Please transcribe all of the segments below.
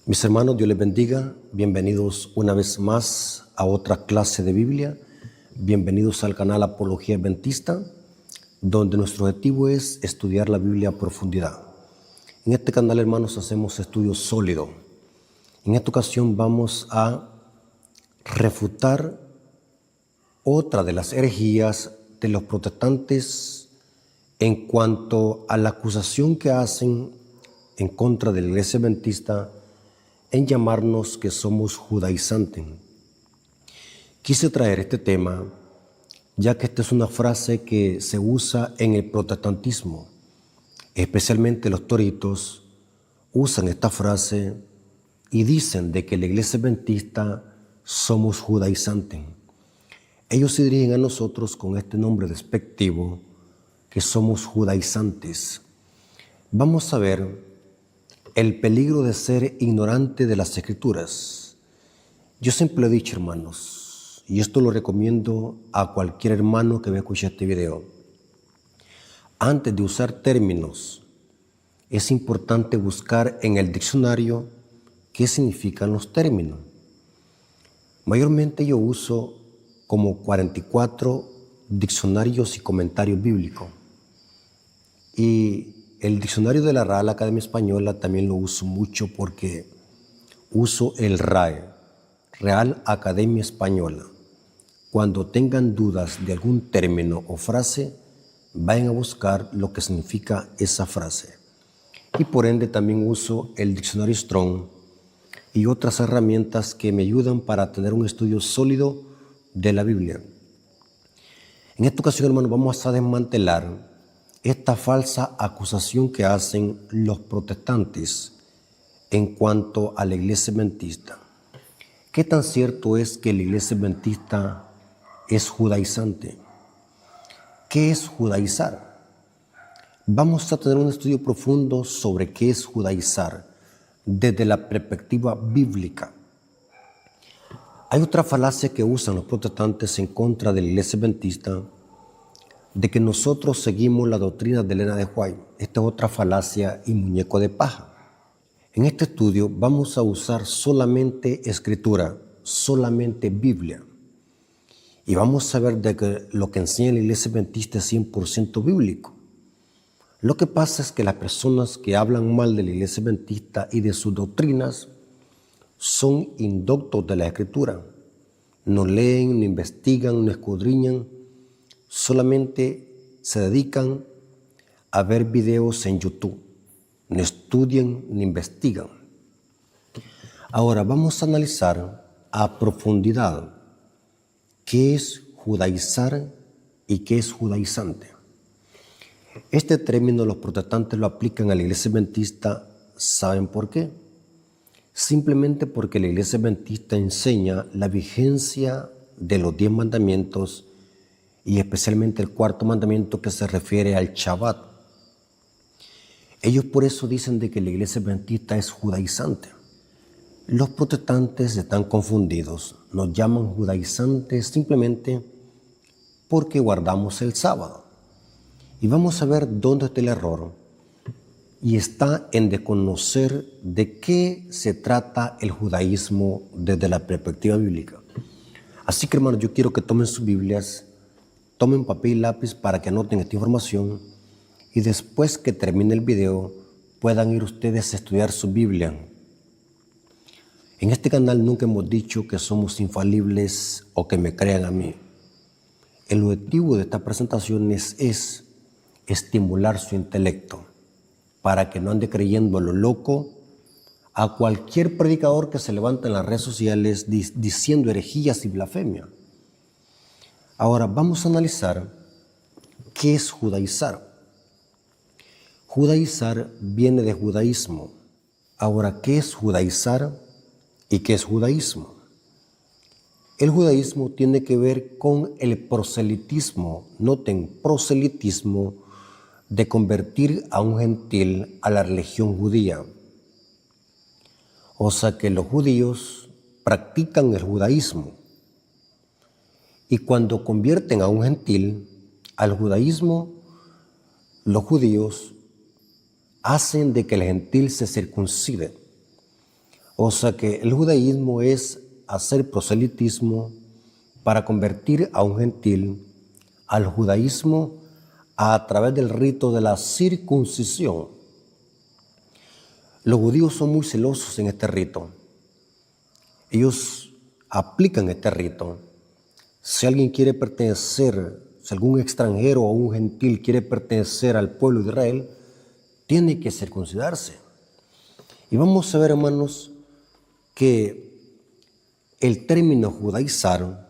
Mis hermanos, Dios les bendiga. Bienvenidos una vez más a otra clase de Biblia. Bienvenidos al canal Apología Adventista, donde nuestro objetivo es estudiar la Biblia a profundidad. En este canal, hermanos, hacemos estudios sólidos. En esta ocasión vamos a refutar otra de las herejías de los protestantes en cuanto a la acusación que hacen en contra de la Iglesia Adventista en llamarnos que somos judaizantes. Quise traer este tema ya que esta es una frase que se usa en el protestantismo, especialmente los toritos usan esta frase y dicen de que la Iglesia Adventista somos judaizantes. Ellos se dirigen a nosotros con este nombre despectivo, que somos judaizantes. Vamos a ver el peligro de ser ignorante de las Escrituras. Yo siempre lo he dicho, hermanos, y esto lo recomiendo a cualquier hermano que vea escuchar este video. Antes de usar términos, es importante buscar en el diccionario qué significan los términos. Mayormente yo uso como 44 diccionarios y comentarios bíblicos. Y el diccionario de la Real Academia Española también lo uso mucho porque uso el RAE, Real Academia Española. Cuando tengan dudas de algún término o frase, vayan a buscar lo que significa esa frase. Y por ende también uso el diccionario Strong y otras herramientas que me ayudan para tener un estudio sólido de la Biblia. En esta ocasión, hermanos, vamos a desmantelar esta falsa acusación que hacen los protestantes en cuanto a la Iglesia Adventista. ¿Qué tan cierto es que la Iglesia Adventista es judaizante? ¿Qué es judaizar? Vamos a tener un estudio profundo sobre qué es judaizar desde la perspectiva bíblica. Hay otra falacia que usan los protestantes en contra de la Iglesia Adventista, de que nosotros seguimos la doctrina de Elena de White. Esta es otra falacia y muñeco de paja. En este estudio vamos a usar solamente Escritura, solamente Biblia. Y vamos a ver de que lo que enseña la Iglesia Adventista es 100% bíblico. Lo que pasa es que las personas que hablan mal de la Iglesia Adventista y de sus doctrinas son indoctos de la Escritura. No leen, no investigan, no escudriñan, solamente se dedican a ver videos en YouTube. No estudian ni investigan. Ahora vamos a analizar a profundidad qué es judaizar y qué es judaizante. Este término los protestantes lo aplican a la Iglesia Adventista. ¿Saben por qué? Simplemente porque la Iglesia Adventista enseña la vigencia de los 10 mandamientos y especialmente el cuarto mandamiento que se refiere al Shabbat. Ellos por eso dicen de que la Iglesia Adventista es judaizante. Los protestantes están confundidos, nos llaman judaizantes simplemente porque guardamos el sábado. Y vamos a ver dónde está el error, y está en desconocer de qué se trata el judaísmo desde la perspectiva bíblica. Así que, hermanos, yo quiero que tomen sus Biblias, tomen papel y lápiz para que anoten esta información y después que termine el video puedan ir ustedes a estudiar su Biblia. En este canal nunca hemos dicho que somos infalibles o que me crean a mí. El objetivo de estas presentaciones es estimular su intelecto para que no ande creyendo lo loco a cualquier predicador que se levanta en las redes sociales diciendo herejías y blasfemia. Ahora vamos a analizar qué es judaizar. Judaizar viene de judaísmo. Ahora, ¿qué es judaizar y qué es judaísmo? El judaísmo tiene que ver con el proselitismo. Noten, proselitismo de convertir a un gentil a la religión judía. O sea que los judíos practican el judaísmo. Y cuando convierten a un gentil al judaísmo, los judíos hacen de que el gentil se circuncide. O sea que el judaísmo es hacer proselitismo para convertir a un gentil al judaísmo a través del rito de la circuncisión. Los judíos son muy celosos en este rito. Ellos aplican este rito. Si alguien quiere pertenecer, si algún extranjero o un gentil quiere pertenecer al pueblo de Israel, tiene que circuncidarse. Y vamos a ver, hermanos, que el término judaizar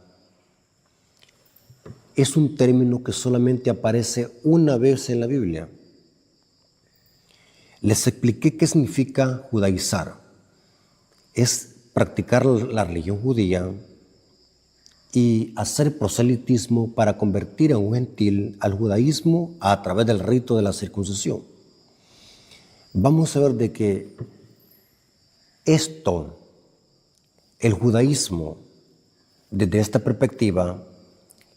es un término que solamente aparece una vez en la Biblia. Les expliqué qué significa judaizar. Es practicar la religión judía y hacer proselitismo para convertir a un gentil al judaísmo a través del rito de la circuncisión. Vamos a ver de que esto, el judaísmo, desde esta perspectiva,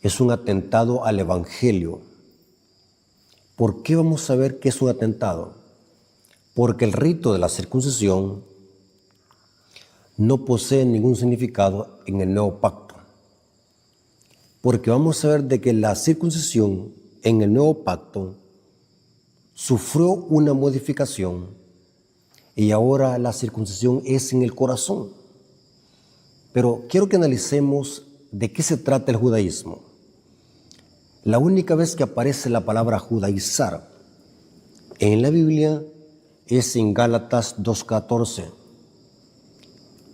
es un atentado al Evangelio. ¿Por qué vamos a ver que es un atentado? Porque el rito de la circuncisión no posee ningún significado en el nuevo pacto. Porque vamos a ver de que la circuncisión en el nuevo pacto sufrió una modificación y ahora la circuncisión es en el corazón. Pero quiero que analicemos de qué se trata el judaísmo. La única vez que aparece la palabra judaizar en la Biblia es en Gálatas 2:14.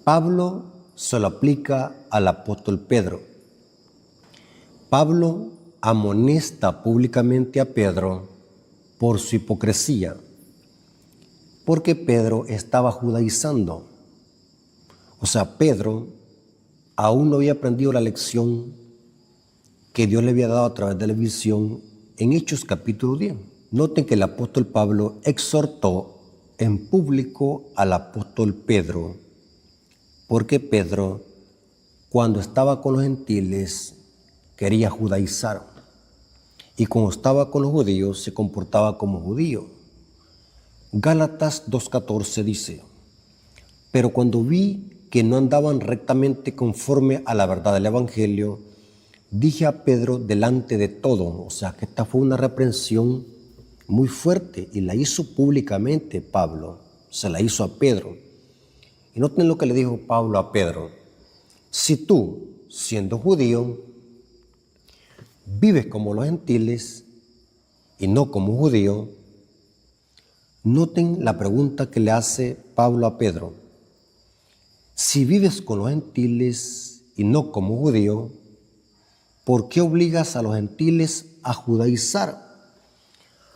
Pablo se lo aplica al apóstol Pedro. Pablo amonesta públicamente a Pedro por su hipocresía, porque Pedro estaba judaizando. O sea, Pedro aún no había aprendido la lección que Dios le había dado a través de la visión en Hechos capítulo 10. Noten que el apóstol Pablo exhortó en público al apóstol Pedro, porque Pedro, cuando estaba con los gentiles, quería judaizar, y cuando estaba con los judíos se comportaba como judío. Gálatas 2:14 dice: pero cuando vi que no andaban rectamente conforme a la verdad del Evangelio, dije a Pedro delante de todo. O sea que esta fue una reprensión muy fuerte y la hizo públicamente Pablo, se la hizo a Pedro. Y noten lo que le dijo Pablo a Pedro: si tú, siendo judío, vives como los gentiles y no como judío, noten la pregunta que le hace Pablo a Pedro. Si vives con los gentiles y no como judío, ¿por qué obligas a los gentiles a judaizar?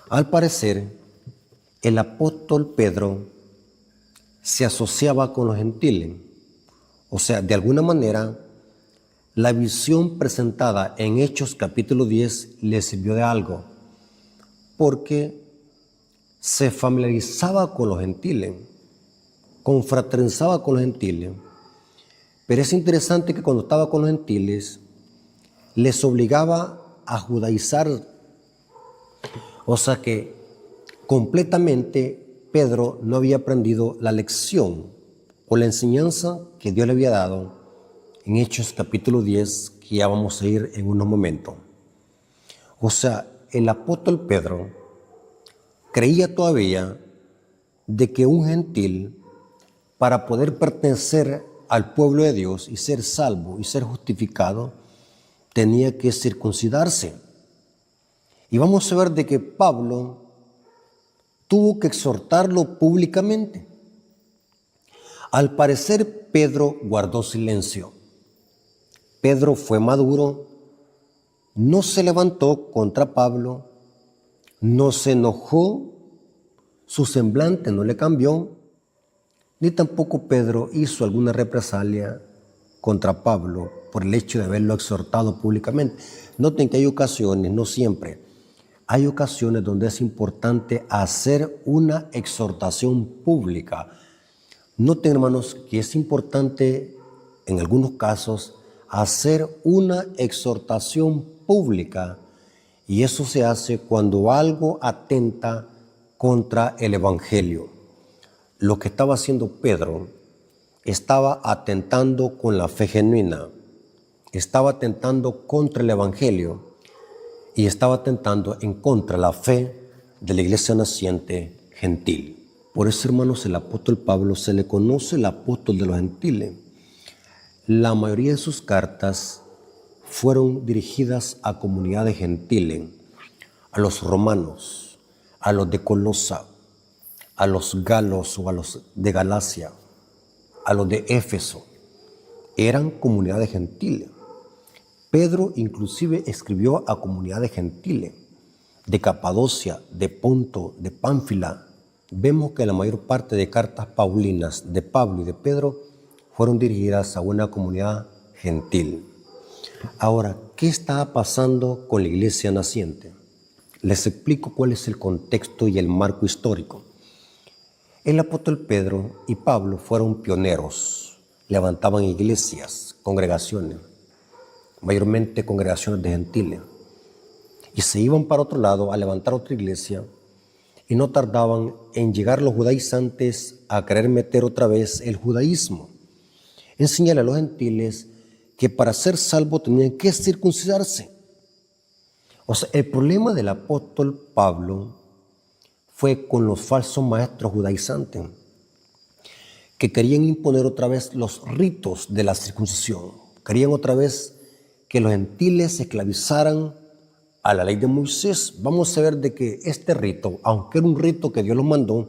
Al parecer, el apóstol Pedro se asociaba con los gentiles. O sea, de alguna manera, la visión presentada en Hechos capítulo 10 le sirvió de algo, porque se familiarizaba con los gentiles, confraternizaba con los gentiles. Pero es interesante que cuando estaba con los gentiles, les obligaba a judaizar. O sea que completamente Pedro no había aprendido la lección o la enseñanza que Dios le había dado en Hechos capítulo 10, que ya vamos a ir en unos momentos. O sea, el apóstol Pedro creía todavía de que un gentil, para poder pertenecer al pueblo de Dios y ser salvo y ser justificado, tenía que circuncidarse. Y vamos a ver de que Pablo tuvo que exhortarlo públicamente. Al parecer, Pedro guardó silencio. Pedro fue maduro, no se levantó contra Pablo, no se enojó, su semblante no le cambió, ni tampoco Pedro hizo alguna represalia contra Pablo por el hecho de haberlo exhortado públicamente. Noten que hay ocasiones, no siempre, hay ocasiones donde es importante hacer una exhortación pública. Noten, hermanos, que es importante en algunos casos hacer una exhortación pública, y eso se hace cuando algo atenta contra el Evangelio. Lo que estaba haciendo Pedro estaba atentando con la fe genuina, estaba atentando contra el Evangelio y estaba atentando en contra de la fe de la iglesia naciente gentil. Por eso, hermanos, el apóstol Pablo se le conoce el apóstol de los gentiles. La mayoría de sus cartas fueron dirigidas a comunidades gentiles, a los romanos, a los de Colosa, a los galos o a los de Galacia, a los de Éfeso. Eran comunidades gentiles. Pedro inclusive escribió a comunidades gentiles de Capadocia, de Ponto, de Pánfila. Vemos que la mayor parte de cartas paulinas de Pablo y de Pedro fueron dirigidas a una comunidad gentil. Ahora, ¿qué está pasando con la iglesia naciente? Les explico cuál es el contexto y el marco histórico. El apóstol Pedro y Pablo fueron pioneros, levantaban iglesias, congregaciones, mayormente congregaciones de gentiles, y se iban para otro lado a levantar otra iglesia, y no tardaban en llegar los judaizantes a querer meter otra vez el judaísmo, enseñarle a los gentiles que para ser salvos tenían que circuncidarse. O sea, el problema del apóstol Pablo fue con los falsos maestros judaizantes, que querían imponer otra vez los ritos de la circuncisión. Querían otra vez que los gentiles se esclavizaran a la ley de Moisés. Vamos a ver de que este rito, aunque era un rito que Dios los mandó,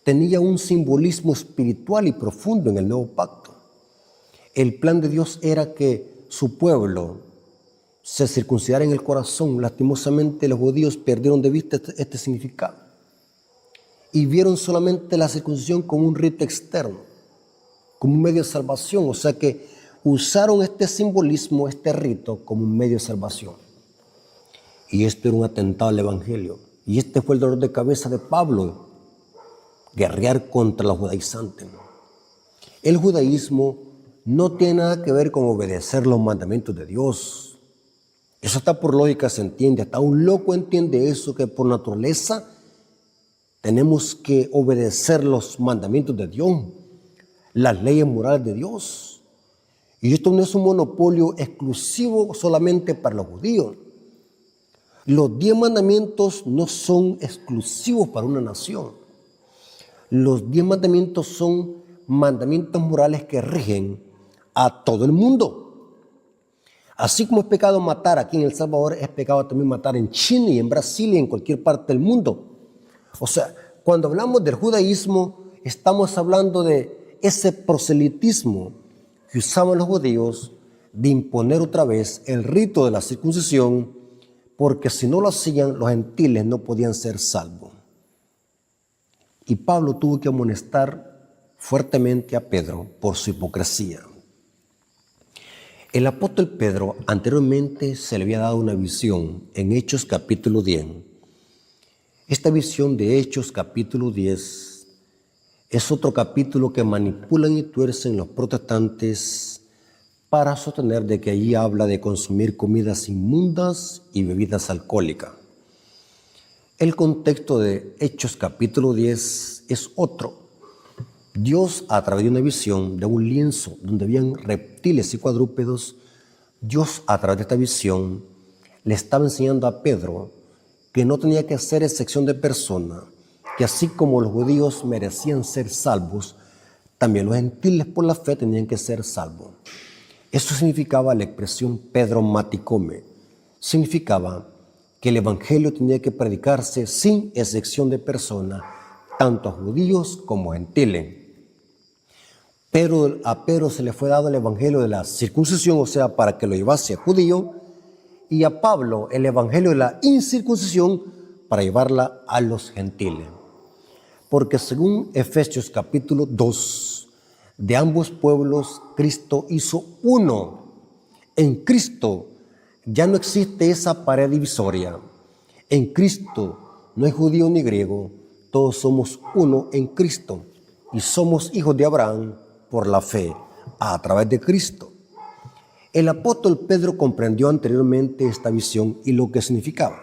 tenía un simbolismo espiritual y profundo en el nuevo pacto. El plan de Dios era que su pueblo se circuncidara en el corazón. Lastimosamente los judíos perdieron de vista este significado y vieron solamente la circuncisión como un rito externo, como un medio de salvación. O sea que usaron este simbolismo, este rito, como un medio de salvación. Y esto era un atentado al Evangelio. Y este fue el dolor de cabeza de Pablo, guerrear contra los judaizantes. El judaísmo no tiene nada que ver con obedecer los mandamientos de Dios. Eso está por lógica, se entiende. Hasta un loco entiende eso, que por naturaleza tenemos que obedecer los mandamientos de Dios, las leyes morales de Dios. Y esto no es un monopolio exclusivo solamente para los judíos. Los 10 mandamientos no son exclusivos para una nación. Los 10 mandamientos son mandamientos morales que rigen a todo el mundo. Así como es pecado matar aquí en El Salvador, es pecado también matar en China y en Brasil y en cualquier parte del mundo. O sea, cuando hablamos del judaísmo, estamos hablando de ese proselitismo que usaban los judíos de imponer otra vez el rito de la circuncisión, porque si no lo hacían, los gentiles no podían ser salvos. Y Pablo tuvo que amonestar fuertemente a Pedro por su hipocresía. El apóstol Pedro anteriormente se le había dado una visión en Hechos capítulo 10. Esta visión de Hechos capítulo 10 es otro capítulo que manipulan y tuercen los protestantes para sostener de que allí habla de consumir comidas inmundas y bebidas alcohólicas. El contexto de Hechos capítulo 10 es otro. Dios, a través de una visión de un lienzo donde habían reptiles y cuadrúpedos, Dios, a través de esta visión, le estaba enseñando a Pedro que no tenía que hacer excepción de persona, que así como los judíos merecían ser salvos, también los gentiles por la fe tenían que ser salvos. Eso significaba la expresión Pedro Maticome. Significaba que el evangelio tenía que predicarse sin excepción de persona, tanto a judíos como a gentiles. Pero a Pedro se le fue dado el evangelio de la circuncisión, o sea, para que lo llevase a judío, y a Pablo el evangelio de la incircuncisión para llevarla a los gentiles. Porque según Efesios capítulo 2, de ambos pueblos Cristo hizo uno. En Cristo ya no existe esa pared divisoria. En Cristo no hay judío ni griego, todos somos uno en Cristo y somos hijos de Abraham por la fe a través de Cristo. El apóstol Pedro comprendió anteriormente esta visión y lo que significaba.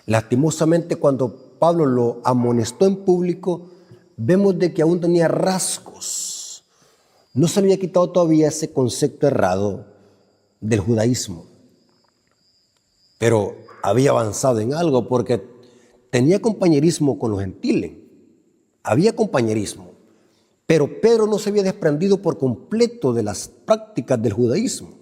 Lastimosamente, cuando Pablo lo amonestó en público, vemos de que aún tenía rasgos No se le había quitado todavía ese concepto errado del judaísmo, pero había avanzado en algo porque tenía compañerismo con los gentiles, había compañerismo, pero Pedro no se había desprendido por completo de las prácticas del judaísmo.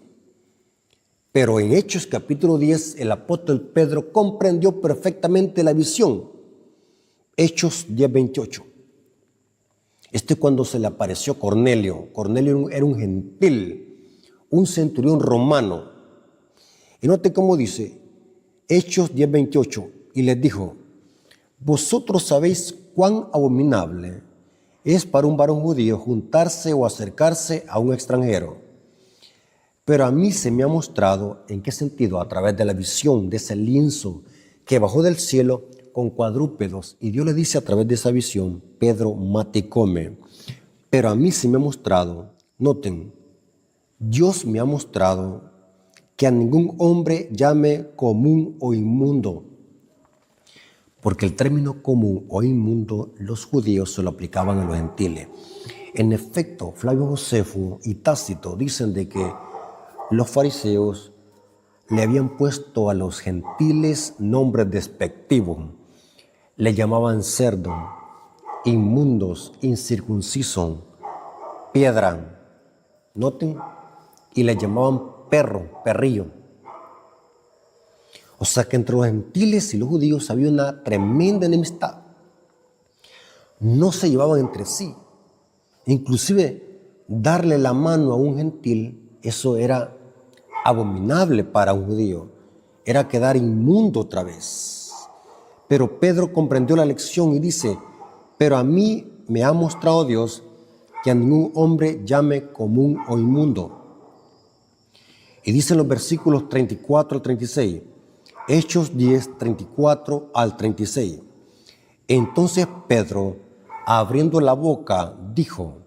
Pero en Hechos capítulo 10, el apóstol Pedro comprendió perfectamente la visión. Hechos 10:28. Este es cuando se le apareció Cornelio. Cornelio era un gentil, un centurión romano. Y note cómo dice, Hechos 10:28, y les dijo, vosotros sabéis cuán abominable es para un varón judío juntarse o acercarse a un extranjero. Pero a mí se me ha mostrado, ¿en qué sentido? A través de la visión de ese lienzo que bajó del cielo con cuadrúpedos. Y Dios le dice a través de esa visión, Pedro, mate y come. Pero a mí se me ha mostrado, noten, Dios me ha mostrado que a ningún hombre llame común o inmundo. Porque el término común o inmundo los judíos se lo aplicaban a los gentiles. En efecto, Flavio Josefo y Tácito dicen de que los fariseos le habían puesto a los gentiles nombres despectivos. Le llamaban cerdo, inmundos, incircunciso, piedra, noten, y le llamaban perro, perrillo. O sea que entre los gentiles y los judíos había una tremenda enemistad. No se llevaban entre sí. Inclusive darle la mano a un gentil, eso era abominable para un judío, era quedar inmundo otra vez. Pero Pedro comprendió la lección y dice, pero a mí me ha mostrado Dios que a ningún hombre llame común o inmundo. Y dice en los versículos 34 al 36, Hechos 10, 34 al 36. Entonces Pedro, abriendo la boca, dijo,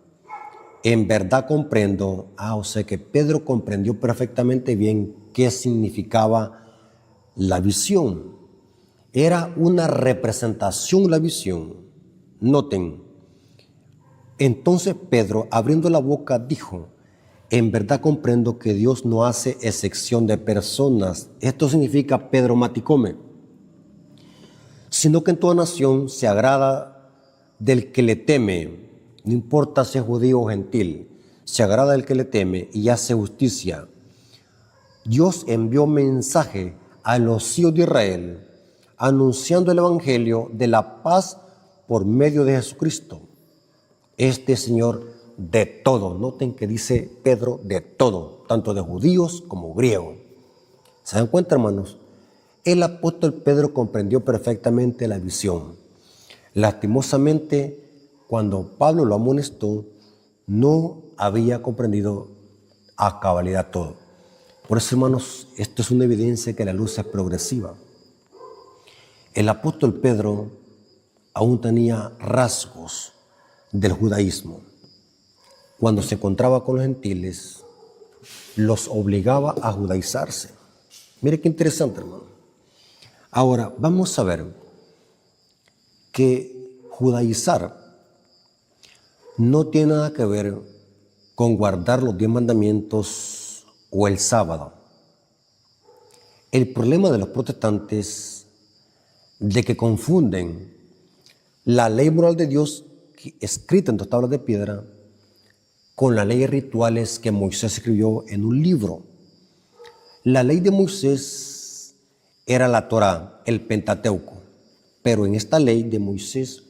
en verdad comprendo, o sea que Pedro comprendió perfectamente bien qué significaba la visión. Era una representación la visión. Noten, entonces Pedro, abriendo la boca, dijo, en verdad comprendo que Dios no hace excepción de personas. Esto significa Pedro maticome, sino que en toda nación se agrada del que le teme. No importa si es judío o gentil, se agrada el que le teme y hace justicia. Dios envió mensaje a los hijos de Israel, anunciando el evangelio de la paz por medio de Jesucristo. Este Señor de todo, noten que dice Pedro de todo, tanto de judíos como griegos. ¿Se dan cuenta, hermanos? El apóstol Pedro comprendió perfectamente la visión. Lastimosamente, cuando Pablo lo amonestó, no había comprendido a cabalidad todo. Por eso, hermanos, esto es una evidencia que la luz es progresiva. El apóstol Pedro aún tenía rasgos del judaísmo. Cuando se encontraba con los gentiles, los obligaba a judaizarse. Mire qué interesante, hermano. Ahora, vamos a ver que judaizar no tiene nada que ver con guardar los 10 mandamientos o el sábado. El problema de los protestantes de que confunden la ley moral de Dios escrita en 2 tablas de piedra con las leyes rituales que Moisés escribió en un libro. La ley de Moisés era la Torá, el Pentateuco, pero en esta ley de Moisés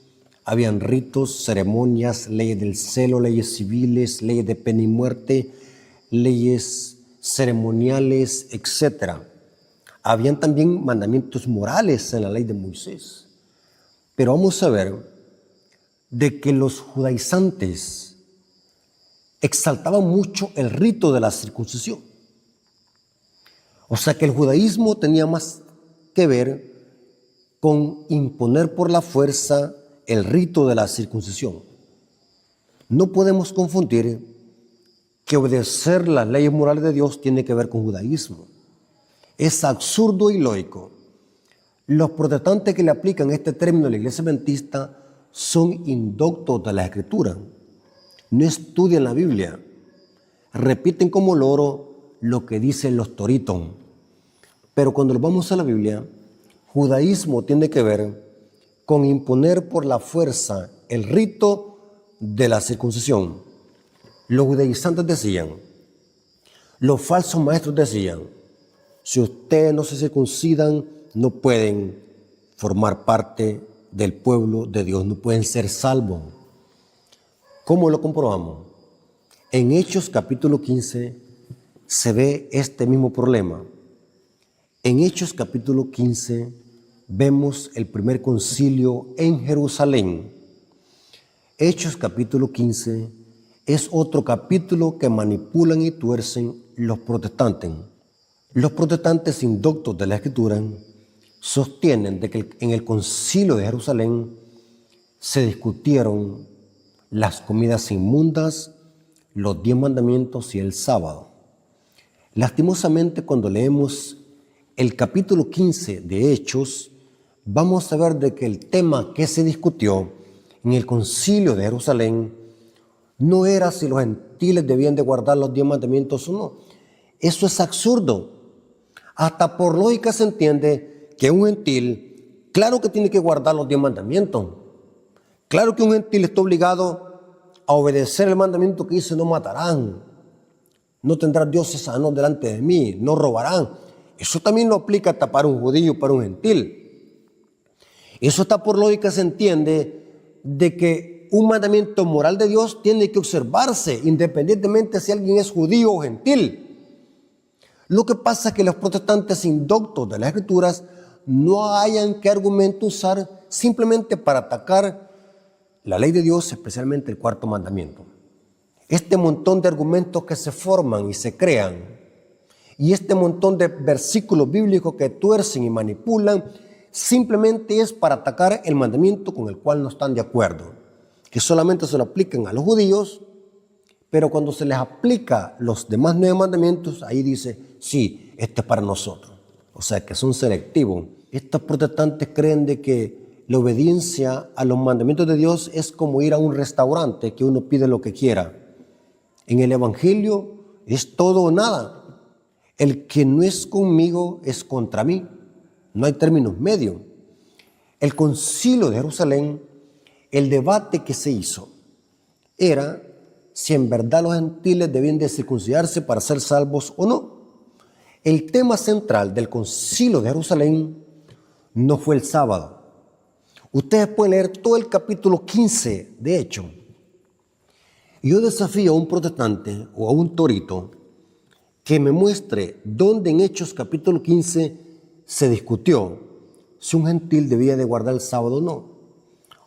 habían ritos, ceremonias, leyes del celo, leyes civiles, leyes de pena y muerte, leyes ceremoniales, etc. Habían también mandamientos morales en la ley de Moisés. Pero vamos a ver de que los judaizantes exaltaban mucho el rito de la circuncisión. O sea que el judaísmo tenía más que ver con imponer por la fuerza el rito de la circuncisión. No podemos confundir que obedecer las leyes morales de Dios tiene que ver con judaísmo. Es absurdo y ilógico. Los protestantes que le aplican este término a la iglesia adventista son indoctos de la Escritura. no estudian la Biblia, repiten como loro lo que dicen los toritos. Pero cuando vamos a la Biblia, judaísmo tiene que ver con imponer por la fuerza el rito de la circuncisión. Los judaizantes decían, los falsos maestros decían, si ustedes no se circuncidan, no pueden formar parte del pueblo de Dios, no pueden ser salvos. ¿Cómo lo comprobamos? En Hechos capítulo 15 se ve este mismo problema. En Hechos capítulo 15 vemos el primer concilio en Jerusalén. Hechos capítulo 15 es otro capítulo que manipulan y tuercen los protestantes. Los protestantes indoctos de la Escritura sostienen de que en el concilio de Jerusalén se discutieron las comidas inmundas, los 10 mandamientos y el sábado. Lastimosamente, cuando leemos el capítulo 15 de Hechos, vamos a ver de que el tema que se discutió en el concilio de Jerusalén no era si los gentiles debían de guardar los 10 mandamientos o no. Eso es absurdo. Hasta por lógica se entiende que un gentil, claro que tiene que guardar los 10 mandamientos. Claro que un gentil está obligado a obedecer el mandamiento que dice no matarán, no tendrán dioses sanos delante de mí, no robarán. Eso también lo aplica hasta para un judío y para un gentil. Eso está por lógica se entiende de que un mandamiento moral de Dios tiene que observarse independientemente si alguien es judío o gentil. Lo que pasa es que los protestantes indoctos de las Escrituras no hayan qué argumento usar simplemente para atacar la ley de Dios, especialmente el cuarto mandamiento. Este montón de argumentos que se forman y se crean y este montón de versículos bíblicos que tuercen y manipulan simplemente es para atacar el mandamiento con el cual no están de acuerdo, que solamente se lo aplican a los judíos, pero cuando se les aplica los demás 9 mandamientos, ahí dice, sí, este es para nosotros. O sea, que son selectivos. Estos protestantes creen de que la obediencia a los mandamientos de Dios es como ir a un restaurante que uno pide lo que quiera. En el Evangelio es todo o nada. El que no es conmigo es contra mí. No hay términos medios. El concilio de Jerusalén, el debate que se hizo era si en verdad los gentiles debían de circuncidarse para ser salvos o no. El tema central del concilio de Jerusalén no fue el sábado. Ustedes pueden leer todo el capítulo 15 de Hechos. Y yo desafío a un protestante o a un torito que me muestre dónde en Hechos capítulo 15 se discutió si un gentil debía de guardar el sábado o no.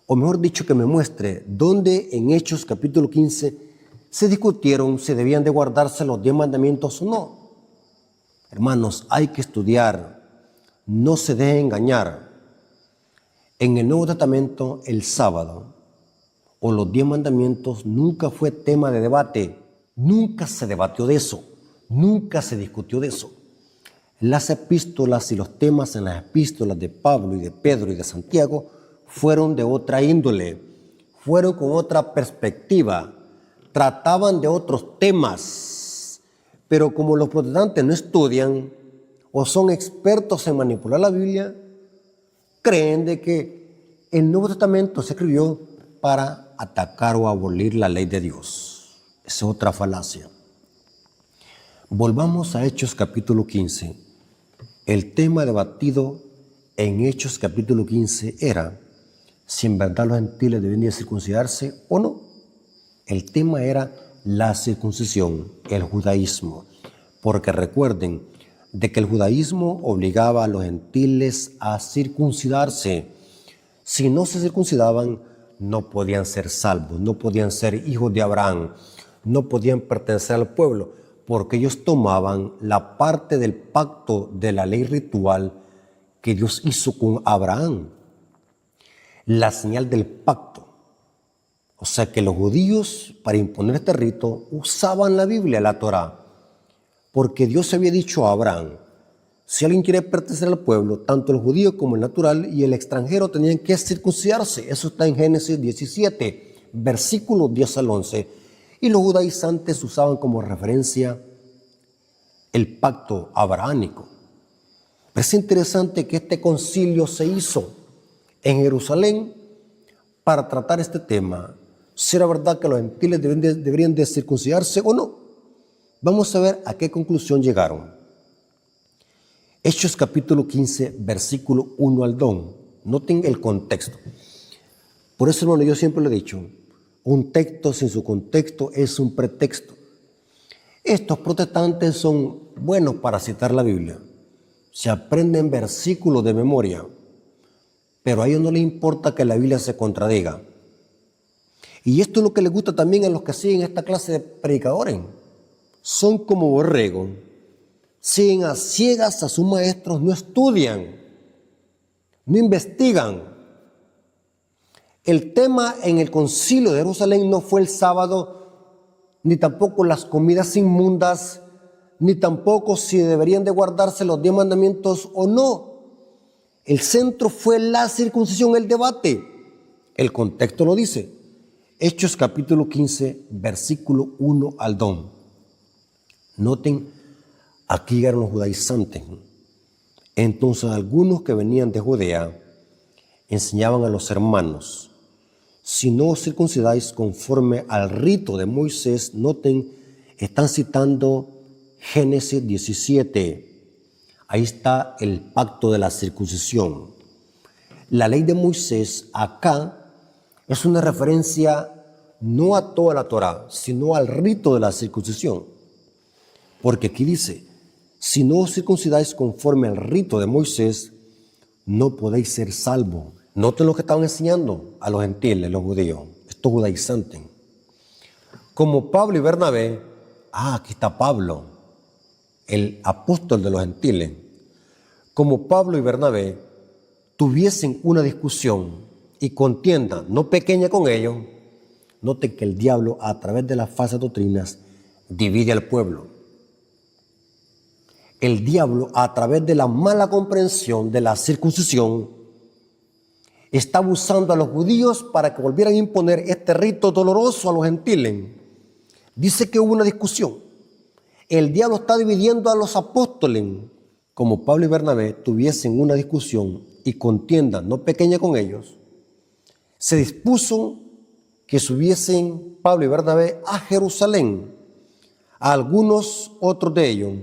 O mejor dicho, que me muestre dónde en Hechos capítulo 15 se discutieron si debían de guardarse los 10 mandamientos o no. Hermanos, hay que estudiar, no se dejen engañar. En el Nuevo Testamento, el sábado o los 10 mandamientos nunca fue tema de debate, nunca se debatió de eso, nunca se discutió de eso. Las epístolas y los temas en las epístolas de Pablo y de Pedro y de Santiago fueron de otra índole, fueron con otra perspectiva, trataban de otros temas, pero como los protestantes no estudian o son expertos en manipular la Biblia, creen de que el Nuevo Testamento se escribió para atacar o abolir la ley de Dios. Es otra falacia. Volvamos a Hechos capítulo 15. El tema debatido en Hechos capítulo 15 era si en verdad los gentiles debían de circuncidarse o no. El tema era la circuncisión, el judaísmo, porque recuerden de que el judaísmo obligaba a los gentiles a circuncidarse. Si no se circuncidaban, no podían ser salvos, no podían ser hijos de Abraham, no podían pertenecer al pueblo, porque ellos tomaban la parte del pacto de la ley ritual que Dios hizo con Abraham, la señal del pacto. O sea que los judíos, para imponer este rito, usaban la Biblia, la Torá, porque Dios había dicho a Abraham, si alguien quiere pertenecer al pueblo, tanto el judío como el natural y el extranjero tenían que circuncidarse. Eso está en Génesis 17, versículos 10 al 11. Y los judaizantes usaban como referencia el pacto abrahámico. Pero es interesante que este concilio se hizo en Jerusalén para tratar este tema. Si era verdad que los gentiles deberían de circuncidarse o no. Vamos a ver a qué conclusión llegaron. Hechos capítulo 15, versículo 1 al 2. Noten el contexto. Por eso, hermano, yo siempre lo he dicho, un texto sin su contexto es un pretexto. Estos protestantes son buenos para citar la Biblia. Se aprenden versículos de memoria, pero a ellos no les importa que la Biblia se contradiga. Y esto es lo que les gusta también a los que siguen esta clase de predicadores. Son como borregos. Siguen a ciegas a sus maestros, no estudian, no investigan. El tema en el concilio de Jerusalén no fue el sábado, ni tampoco las comidas inmundas, ni tampoco si deberían de guardarse los 10 mandamientos o no. El centro fue la circuncisión, el debate. El contexto lo dice. Hechos capítulo 15, versículo 1 al 2. Noten, aquí llegaron los judaizantes. Entonces algunos que venían de Judea enseñaban a los hermanos: si no os circuncidáis conforme al rito de Moisés, noten, están citando Génesis 17. Ahí está el pacto de la circuncisión. La ley de Moisés acá es una referencia no a toda la Torá, sino al rito de la circuncisión. Porque aquí dice: si no os circuncidáis conforme al rito de Moisés, no podéis ser salvos. Noten lo que estaban enseñando a los gentiles, los judíos, estos judaizantes. Como Pablo y Bernabé, aquí está Pablo, el apóstol de los gentiles. Como Pablo y Bernabé tuviesen una discusión y contienda no pequeña con ellos, noten que el diablo, a través de las falsas doctrinas, divide al pueblo. El diablo, a través de la mala comprensión de la circuncisión, está abusando a los judíos para que volvieran a imponer este rito doloroso a los gentiles. Dice que hubo una discusión. El diablo está dividiendo a los apóstoles. Como Pablo y Bernabé tuviesen una discusión y contienda no pequeña con ellos, se dispuso que subiesen Pablo y Bernabé a Jerusalén, a algunos otros de ellos,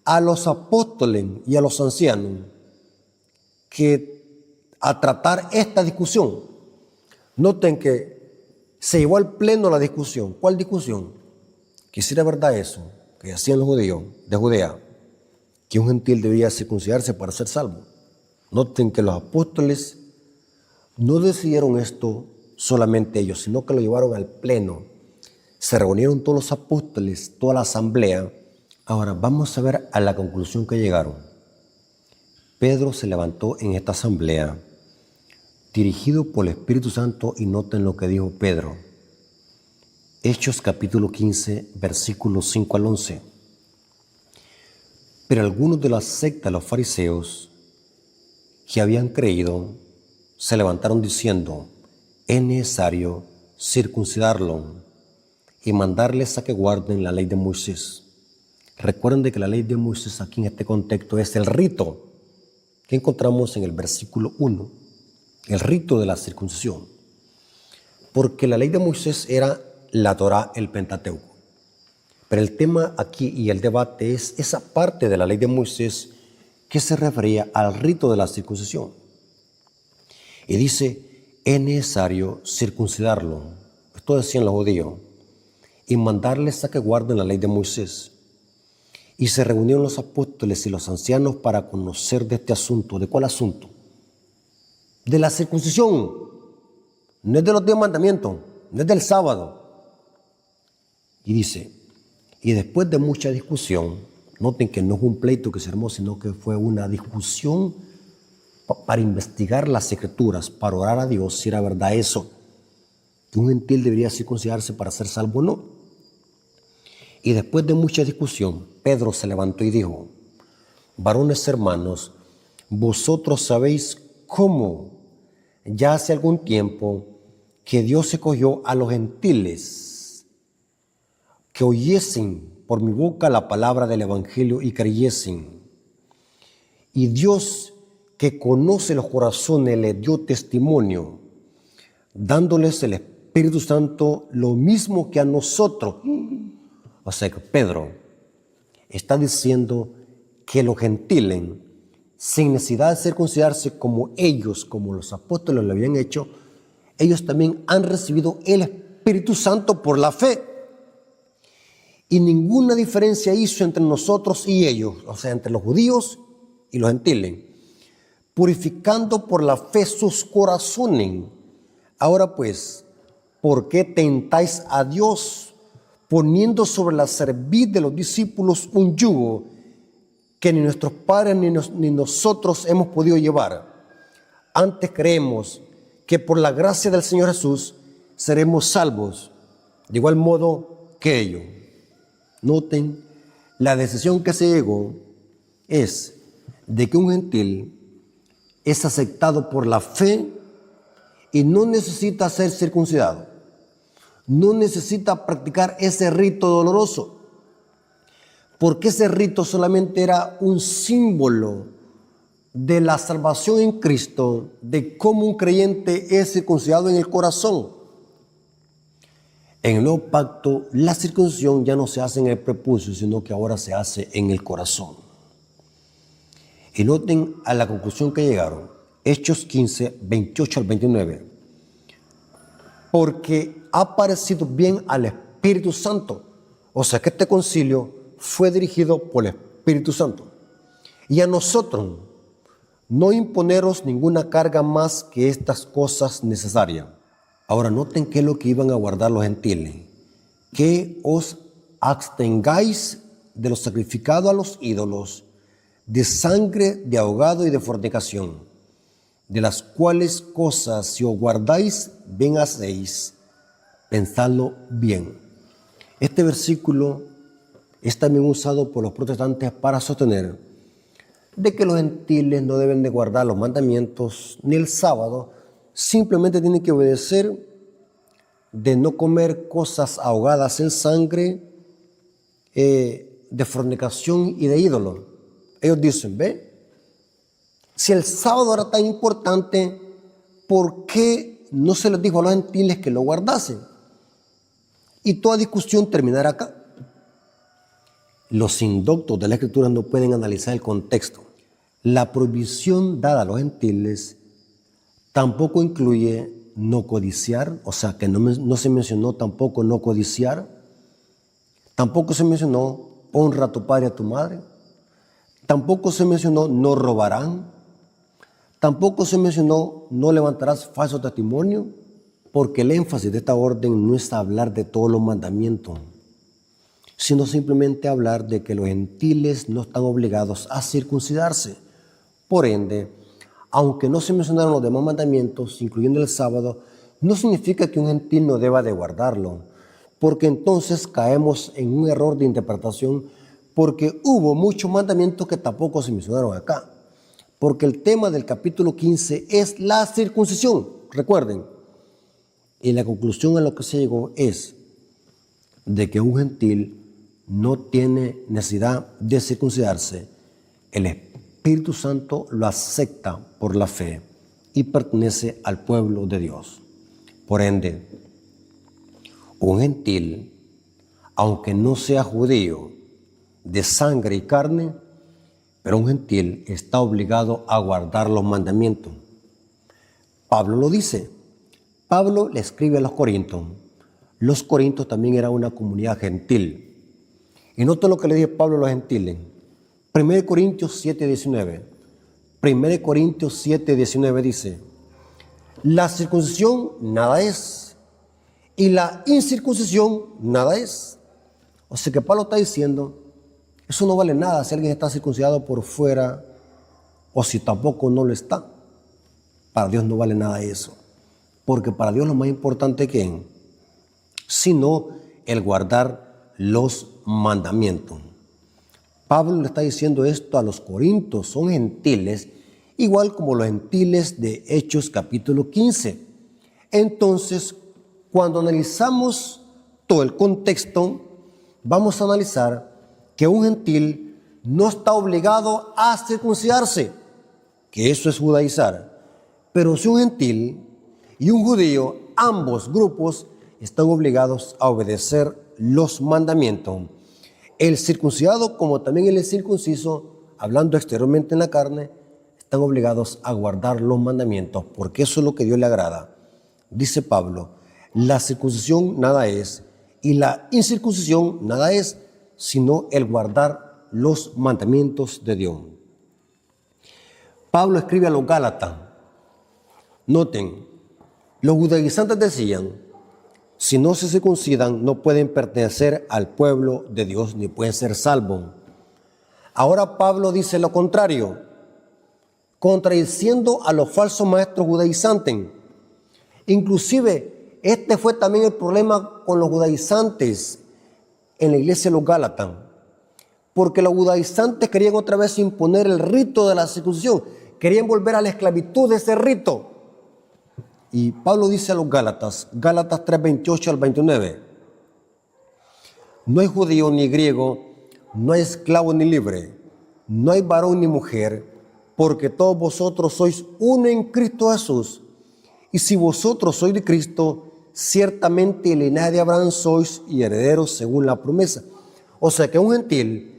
a los apóstoles y a los ancianos, que a tratar esta discusión. Noten que se llevó al pleno la discusión. ¿Cuál discusión? Que si era verdad eso que hacían los judíos de Judea, que un gentil debía circuncidarse para ser salvo. Noten que los apóstoles no decidieron esto solamente ellos, sino que lo llevaron al pleno. Se reunieron todos los apóstoles, toda la asamblea. Ahora vamos a ver a la conclusión que llegaron. Pedro se levantó en esta asamblea, dirigido por el Espíritu Santo, y noten lo que dijo Pedro. Hechos capítulo 15, versículos 5 al 11. Pero algunos de la secta de los fariseos que habían creído se levantaron diciendo: es necesario circuncidarlo y mandarles a que guarden la ley de Moisés. Recuerden de que la ley de Moisés aquí en este contexto es el rito que encontramos en el versículo 1, el rito de la circuncisión. Porque la ley de Moisés era la Torá, el Pentateuco. Pero el tema aquí y el debate es esa parte de la ley de Moisés que se refería al rito de la circuncisión. Y dice: es necesario circuncidarlo. Esto decían los judíos. Y mandarles a que guarden la ley de Moisés. Y se reunieron los apóstoles y los ancianos para conocer de este asunto. ¿De cuál asunto? De la circuncisión. No es de los 10 mandamientos, no es del sábado. Y dice: y después de mucha discusión, noten que no fue un pleito que se armó, sino que fue una discusión para investigar las escrituras, para orar a Dios si era verdad eso, que un gentil debería circuncidarse para ser salvo o no. Y después de mucha discusión, Pedro se levantó y dijo: varones hermanos, vosotros sabéis cómo ya hace algún tiempo que Dios escogió a los gentiles que oyesen por mi boca la palabra del Evangelio y creyesen. Y Dios, que conoce los corazones, le dio testimonio, dándoles el Espíritu Santo lo mismo que a nosotros. O sea que Pedro está diciendo que los gentiles, sin necesidad de circuncidarse como ellos, como los apóstoles lo habían hecho, ellos también han recibido el Espíritu Santo por la fe. Y ninguna diferencia hizo entre nosotros y ellos, o sea, entre los judíos y los gentiles, purificando por la fe sus corazones. Ahora pues, ¿por qué tentáis a Dios, poniendo sobre la cerviz de los discípulos un yugo que ni nuestros padres ni nosotros hemos podido llevar? Antes creemos que por la gracia del Señor Jesús seremos salvos, de igual modo que ellos. Noten, la decisión que se llegó es de que un gentil es aceptado por la fe y no necesita ser circuncidado. No necesita practicar ese rito doloroso, porque ese rito solamente era un símbolo de la salvación en Cristo, de cómo un creyente es circuncidado en el corazón. En el nuevo pacto, la circuncisión ya no se hace en el prepucio, sino que ahora se hace en el corazón. Y noten a la conclusión que llegaron, Hechos 15, 28 al 29. Porque ha parecido bien al Espíritu Santo. O sea que este concilio fue dirigido por el Espíritu Santo. Y a nosotros, no imponeros ninguna carga más que estas cosas necesarias. Ahora noten qué es lo que iban a guardar los gentiles. Que os abstengáis de lo sacrificado a los ídolos, de sangre, de ahogado y de fornicación, de las cuales cosas si os guardáis, bien hacéis, pensadlo bien. Este versículo es también usado por los protestantes para sostener de que los gentiles no deben de guardar los mandamientos ni el sábado, simplemente tienen que obedecer de no comer cosas ahogadas en sangre, de fornicación y de ídolo. Ellos dicen, ¿ve? Si el sábado era tan importante, ¿por qué no se les dijo a los gentiles que lo guardasen? Y toda discusión terminará acá. Los indoctos de la Escritura no pueden analizar el contexto. La prohibición dada a los gentiles tampoco incluye no codiciar, o sea que no se mencionó tampoco no codiciar, tampoco se mencionó honra a tu padre y a tu madre, tampoco se mencionó no robarán, tampoco se mencionó no levantarás falso testimonio, porque el énfasis de esta orden no es hablar de todos los mandamientos, sino simplemente hablar de que los gentiles no están obligados a circuncidarse. Por ende, aunque no se mencionaron los demás mandamientos, incluyendo el sábado, no significa que un gentil no deba de guardarlo, porque entonces caemos en un error de interpretación, porque hubo muchos mandamientos que tampoco se mencionaron acá, porque el tema del capítulo 15 es la circuncisión, recuerden, y la conclusión a lo que se llegó es de que un gentil no tiene necesidad de circuncidarse. El Espíritu Santo lo acepta por la fe y pertenece al pueblo de Dios. Por ende, un gentil, aunque no sea judío de sangre y carne, pero un gentil está obligado a guardar los mandamientos. Pablo lo dice. Pablo le escribe a los corintios. Los corintios también eran una comunidad gentil. Y nota lo que le dice Pablo a los gentiles. 1 Corintios 7:19. 1 Corintios 7:19 dice: la circuncisión nada es, y la incircuncisión nada es. O sea que Pablo está diciendo, eso no vale nada si alguien está circuncidado por fuera o si tampoco no lo está. Para Dios no vale nada eso. Porque para Dios lo más importante que es, sino el guardar los mandamientos. Pablo le está diciendo esto a los corintios, son gentiles, igual como los gentiles de Hechos capítulo 15. Entonces, cuando analizamos todo el contexto, vamos a analizar que un gentil no está obligado a circuncidarse, que eso es judaizar. Pero si un gentil y un judío, ambos grupos, están obligados a obedecer los mandamientos. El circuncidado, como también el incircunciso, hablando exteriormente en la carne, están obligados a guardar los mandamientos, porque eso es lo que Dios le agrada. Dice Pablo, la circuncisión nada es, y la incircuncisión nada es, sino el guardar los mandamientos de Dios. Pablo escribe a los Gálatas. Noten, los judaizantes decían, si no se circuncidan, no pueden pertenecer al pueblo de Dios, ni pueden ser salvos. Ahora Pablo dice lo contrario, contradiciendo a los falsos maestros judaizantes. Inclusive, este fue también el problema con los judaizantes en la iglesia de los Gálatas, porque los judaizantes querían otra vez imponer el rito de la circuncisión, querían volver a la esclavitud de ese rito. Y Pablo dice a los Gálatas, Gálatas 3:28 al 29, no hay judío ni griego, no hay esclavo ni libre, no hay varón ni mujer, porque todos vosotros sois uno en Cristo Jesús. Y si vosotros sois de Cristo, ciertamente el linaje de Abraham sois y herederos según la promesa. O sea que un gentil,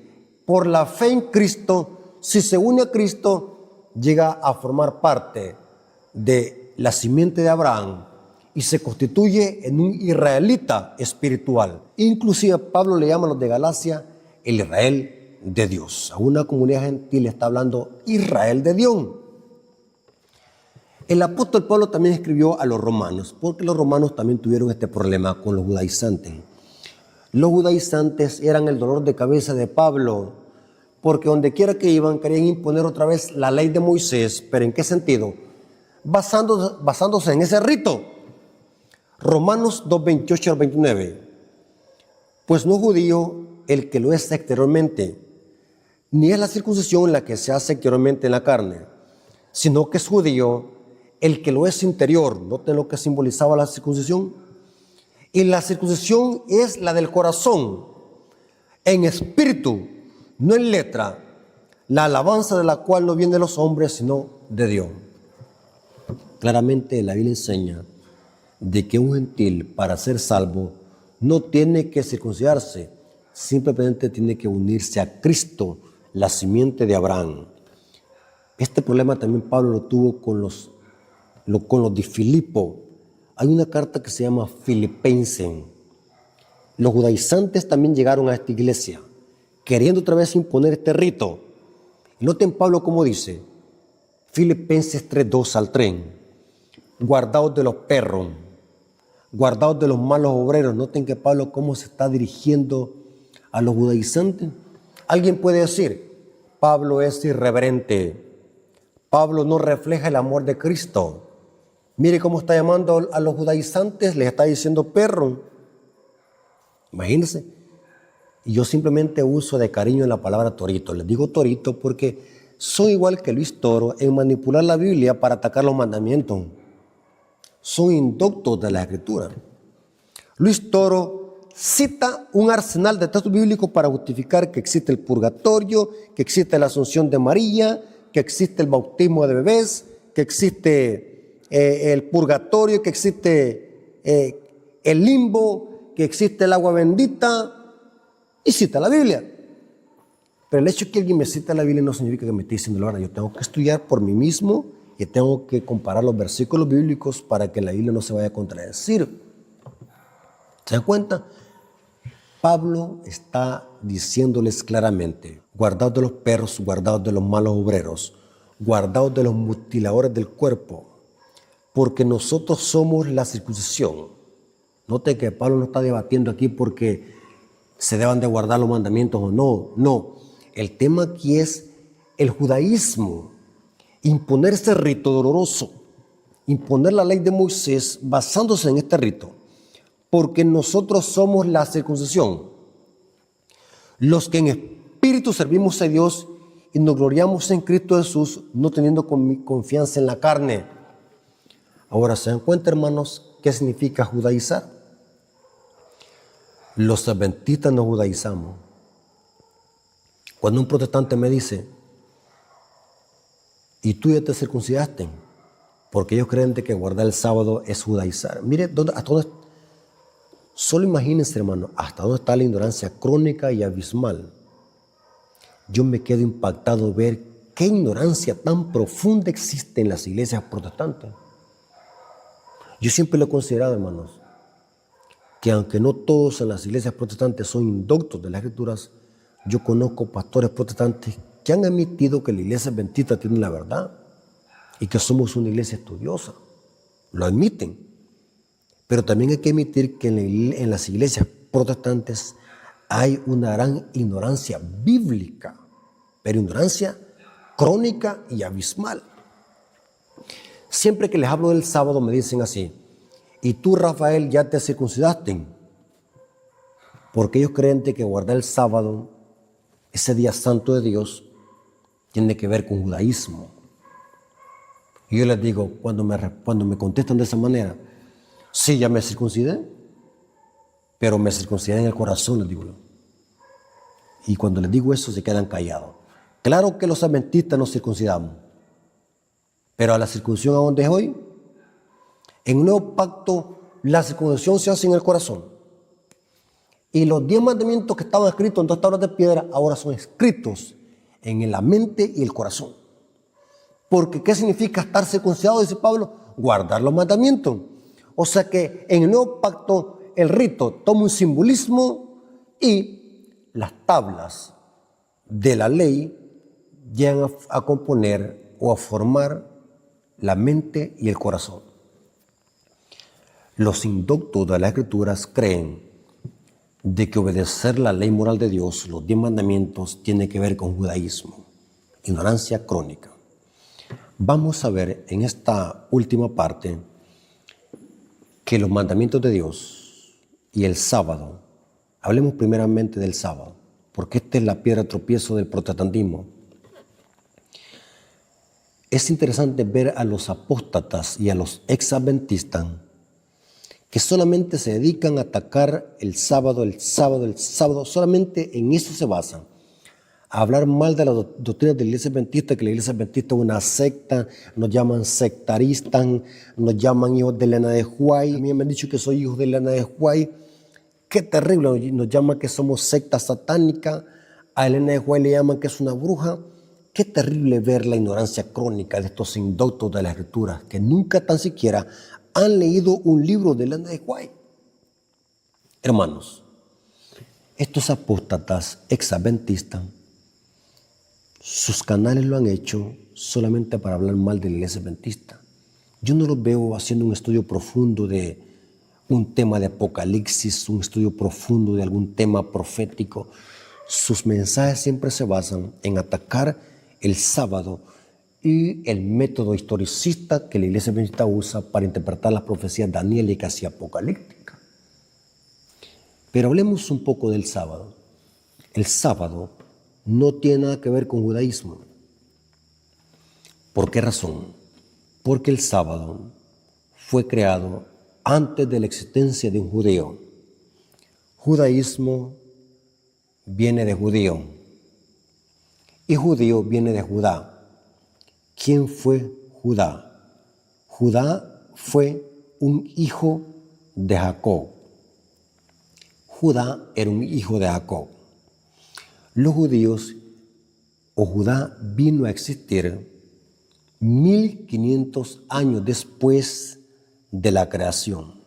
por la fe en Cristo, si se une a Cristo, llega a formar parte de la simiente de Abraham y se constituye en un israelita espiritual. Inclusive Pablo le llama a los de Galacia el Israel de Dios. A una comunidad gentil está hablando Israel de Dios. El apóstol Pablo también escribió a los romanos, porque los romanos también tuvieron este problema con los judaizantes. Los judaizantes eran el dolor de cabeza de Pablo, porque donde quiera que iban querían imponer otra vez la ley de Moisés. ¿Pero en qué sentido? Basándose en ese rito. Romanos 2:28 al 29. Pues no es judío el que lo es exteriormente, ni es la circuncisión la que se hace exteriormente en la carne, sino que es judío el que lo es interior. Noten lo que simbolizaba la circuncisión. Y la circuncisión es la del corazón, en espíritu, no en letra, la alabanza de la cual no viene de los hombres, sino de Dios. Claramente la Biblia enseña de que un gentil, para ser salvo, no tiene que circuncidarse, simplemente tiene que unirse a Cristo, la simiente de Abraham. Este problema también Pablo lo tuvo con los de Filipo. Hay una carta que se llama Filipenses. Los judaizantes también llegaron a esta iglesia, queriendo otra vez imponer este rito. Y noten Pablo cómo dice, Filipenses 3:2 al 3. Guardaos de los perros, guardaos de los malos obreros. Noten que Pablo cómo se está dirigiendo a los judaizantes. Alguien puede decir, Pablo es irreverente, Pablo no refleja el amor de Cristo. Mire cómo está llamando a los judaizantes, les está diciendo perro. Imagínense. Y yo simplemente uso de cariño la palabra torito. Les digo torito porque soy igual que Luis Toro en manipular la Biblia para atacar los mandamientos. Son inductos de la Escritura. Luis Toro cita un arsenal de textos bíblicos para justificar que existe el purgatorio, que existe la asunción de María, que existe el bautismo de bebés, que existe el purgatorio, que existe el limbo, que existe el agua bendita, y cita la Biblia. Pero el hecho de que alguien me cita la Biblia no significa que me esté diciendo la verdad. Yo tengo que estudiar por mí mismo y tengo que comparar los versículos bíblicos para que la Biblia no se vaya a contradecir. ¿Se dan cuenta? Pablo está diciéndoles claramente, guardaos de los perros, guardaos de los malos obreros, guardaos de los mutiladores del cuerpo, porque nosotros somos la circuncisión. Note que Pablo no está debatiendo aquí porque se deban de guardar los mandamientos o no. No, el tema aquí es el judaísmo. Imponer este rito doloroso, imponer la ley de Moisés basándose en este rito, porque nosotros somos la circuncisión, los que en espíritu servimos a Dios y nos gloriamos en Cristo Jesús, no teniendo confianza en la carne. Ahora, ¿se dan cuenta, hermanos, qué significa judaizar? Los adventistas no judaizamos. Cuando un protestante me dice, ¿y tú ya te circuncidaste? Porque ellos creen de que guardar el sábado es judaizar. Mire, solo imagínense, hermano, hasta dónde está la ignorancia crónica y abismal. Yo me quedo impactado ver qué ignorancia tan profunda existe en las iglesias protestantes. Yo siempre lo he considerado, hermanos, que aunque no todos en las iglesias protestantes son indoctos de las Escrituras, yo conozco pastores protestantes que han admitido que la iglesia adventista tiene la verdad y que somos una iglesia estudiosa. Lo admiten. Pero también hay que admitir que en las iglesias protestantes hay una gran ignorancia bíblica, pero ignorancia crónica y abismal. Siempre que les hablo del sábado me dicen así, ¿y tú, Rafael, ya te circuncidaste? Porque ellos creen que guardar el sábado, ese día santo de Dios, tiene que ver con judaísmo. Y yo les digo, cuando me contestan de esa manera, sí, ya me circuncidé, pero me circuncidé en el corazón, les digo yo. Y cuando les digo eso, se quedan callados. Claro que los adventistas nos circuncidamos, pero a la circuncisión, ¿a dónde es hoy? En un nuevo pacto, la circuncisión se hace en el corazón. Y los 10 mandamientos que estaban escritos en 2 tablas de piedra, ahora son escritos en la mente y el corazón. Porque, ¿qué significa estar circuncidado? Dice Pablo, guardar los mandamientos. O sea que en el nuevo pacto, el rito toma un simbolismo y las tablas de la ley llegan a componer o a formar la mente y el corazón. Los indoctos de las Escrituras creen de que obedecer la ley moral de Dios, los 10 mandamientos, tiene que ver con judaísmo, ignorancia crónica. Vamos a ver en esta última parte que los mandamientos de Dios y el sábado, hablemos primeramente del sábado, porque esta es la piedra de tropiezo del protestantismo. Es interesante ver a los apóstatas y a los ex-adventistas que solamente se dedican a atacar el sábado, solamente en eso se basan. A hablar mal de las doctrinas de la iglesia adventista, que la iglesia adventista es una secta, nos llaman sectaristas, nos llaman hijos de Elena de White. A mí me han dicho que soy hijo de Elena de White. Qué terrible, nos llaman que somos secta satánica. A Elena de White le llaman que es una bruja. Qué terrible ver la ignorancia crónica de estos indoctos de la Escritura, que nunca tan siquiera han leído un libro de Elena de White. Hermanos, estos apóstatas ex-adventistas, sus canales lo han hecho solamente para hablar mal de la iglesia adventista. Yo no los veo haciendo un estudio profundo de un tema de Apocalipsis, un estudio profundo de algún tema profético. Sus mensajes siempre se basan en atacar el sábado y el método historicista que la iglesia adventista usa para interpretar las profecías daniélicas y apocalípticas. Pero hablemos un poco del sábado. El sábado no tiene nada que ver con judaísmo. ¿Por qué razón? Porque el sábado fue creado antes de la existencia de un judío. Judaísmo viene de judío y judío viene de Judá. ¿Quién fue Judá? Judá fue un hijo de Jacob. Judá era un hijo de Jacob. Los judíos o Judá vino a existir 1500 años después de la creación.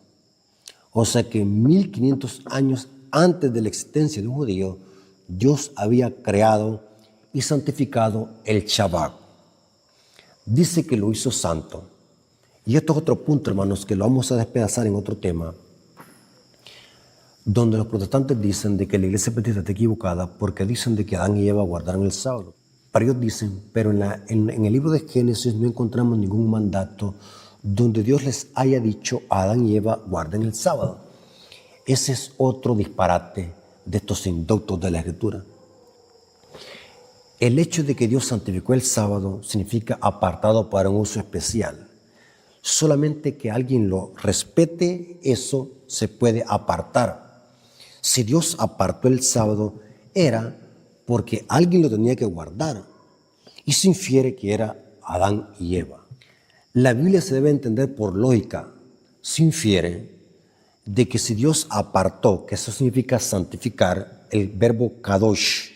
O sea que 1500 años antes de la existencia de un judío, Dios había creado y santificado el Shabbat. Dice que lo hizo santo. Y esto es otro punto, hermanos, que lo vamos a despedazar en otro tema, donde los protestantes dicen de que la iglesia adventista está equivocada porque dicen de que Adán y Eva guardaron el sábado. Pero ellos dicen, pero en el libro de Génesis no encontramos ningún mandato donde Dios les haya dicho a Adán y Eva guarden el sábado. Ese es otro disparate de estos indoctos de la Escritura. El hecho de que Dios santificó el sábado significa apartado para un uso especial. Solamente que alguien lo respete, eso se puede apartar. Si Dios apartó el sábado, era porque alguien lo tenía que guardar. Y se infiere que era Adán y Eva. La Biblia se debe entender por lógica. Se infiere de que si Dios apartó, que eso significa santificar, el verbo kadosh.